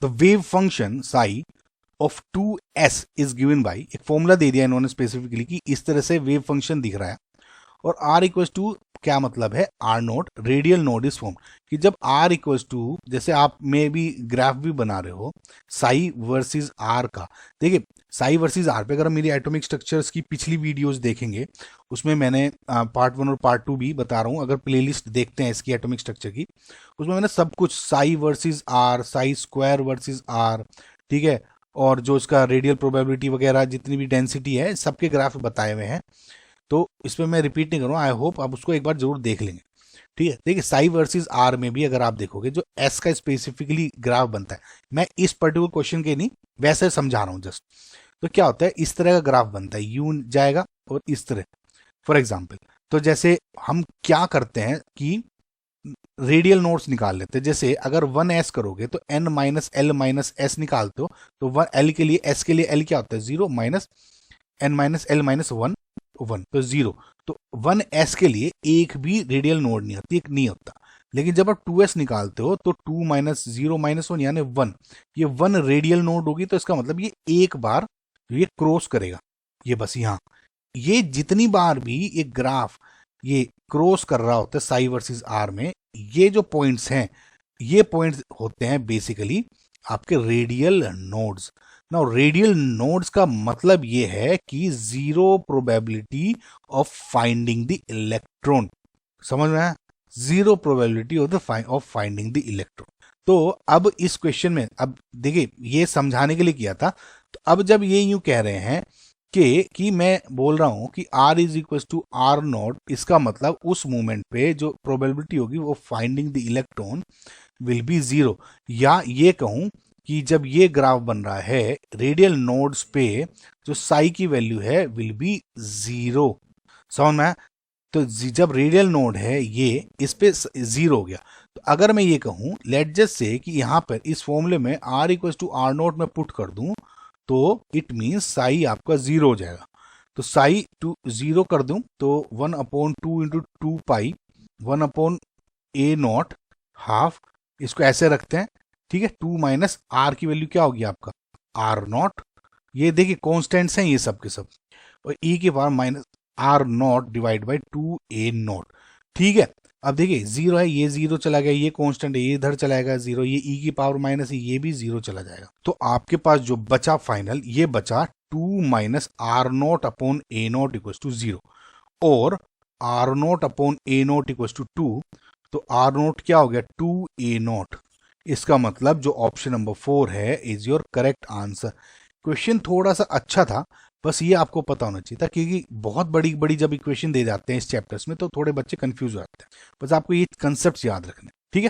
The wave function sigh of 2s is given by, एक formula दे दिया इन्होंने specifically कि इस तरह से वेव फंक्शन दिख रहा है, और r इक्वल टू क्या मतलब है, r note radial node is form, कि जब r इक्वल टू, जैसे आप में भी ग्राफ भी बना रहे हो साई वर्सेस r का, देखिए साई वर्सेस r पे अगर हम मेरी एटॉमिक स्ट्रक्चर्स की पिछली वीडियोस देखेंगे, उसमें मैंने पार्ट 1 और पार्ट 2 भी बता रहा हूँ, अगर प्लेलिस्ट देखते हैं इसकी एटॉमिक स्ट्रक्चर की, उसमें मैंने सब कुछ Sai versus r, Sai square versus r, ठीक है, और जो इसका रेडियल प्रोबेबिलिटी वगैरह जितनी भी डेंसिटी है सबके ग्राफ बताए हुए हैं, तो इसमें मैं रिपीट नहीं करूँगा, आई होप आप उसको एक बार जरूर देख लेंगे, ठीक है। देखिए साई वर्सेस आर में भी अगर आप देखोगे जो एस का स्पेसिफिकली ग्राफ बनता है, मैं इस पर्टिकुलर क्वेश्चन के नहीं वैसे समझा रहा हूँ जस्ट, तो क्या होता है इस तरह का ग्राफ बनता है, यू जाएगा और इस तरह, फॉर एग्जाम्पल, तो जैसे हम क्या करते हैं कि रेडियल नोड्स निकाल लेते हैं, जैसे अगर 1s करोगे तो n minus L minus S निकालते हो, तो 1 एल के लिए, एस के लिए एल क्या होता है 0 minus n minus L minus 1 तो 0, तो 1s के लिए एक भी रेडियल नोड नहीं होती, एक नहीं होता, लेकिन जब आप 2s निकालते हो तो 2 माइनस 0 माइनस 1 यानी 1, ये 1 रेडियल नोड होगी, तो इसका मतलब ये एक बार ये क्रॉस करेगा, ये बस यहाँ, ये जितनी बार भी एक ग्राफ ये क्रॉस कर रहा होता है साई वर्सेस आर में, ये जो पॉइंट्स हैं ये पॉइंट्स होते हैं बेसिकली आपके radial nodes. Now radial nodes का मतलब ये है कि zero probability of finding the electron, समझ में आया, zero probability of finding the electron. तो अब इस क्वेश्चन में, अब देखिए ये समझाने के लिए किया था, तो अब जब ये यूं कह रहे हैं कि मैं बोल रहा हूं कि r is equal to R naught, इसका मतलब उस मोमेंट पे जो प्रोबेबिलिटी होगी वो finding the electron will be zero, या ये कहूं कि जब ये ग्राफ बन रहा है रेडियल नोड्स पे जो साई की वैल्यू है विल बी जीरो, समझ में, तो जब रेडियल नोड है ये इस पे जीरो हो गया, तो अगर मैं ये कहूं लेट जस्ट से कि यहां पर इस फॉर्मूले में r equal to R naught में पुट कर दूं, तो इट मीन्स साई आपका जीरो हो जाएगा, तो साई टू जीरो कर दूं तो 1/2 इंटू 2 पाई 1/a0 हाफ, इसको ऐसे रखते हैं, ठीक है, 2 माइनस आर की वैल्यू क्या होगी आपका आर नॉट, ये देखिए कॉन्स्टेंट्स हैं ये सब के सब, और e की power minus R naught divide by 2a0, ठीक है। अब देखिए जीरो है, ये जीरो चला गया, ये कांस्टेंट है, ये इधर चलाएगा जीरो, ये e की पावर माइनस ये भी जीरो चला जाएगा, तो आपके पास जो बचा फाइनल ये बचा 2 minus r naught upon a naught equal to zero, और r naught upon a naught equal to 2, तो आर नोट क्या हो गया 2a0, इसका मतलब जो ऑप्शन नंबर 4 है is your correct answer. Question थोड़ा सा अच्छा था, बस ये आपको पता होना चाहिए था, क्योंकि बहुत बड़ी बड़ी जब इक्वेशन दे जाते हैं इस चैप्टर्स में तो थोड़े बच्चे कंफ्यूज हो जाते हैं, बस आपको ये कंसेप्ट याद रखने, ठीक है।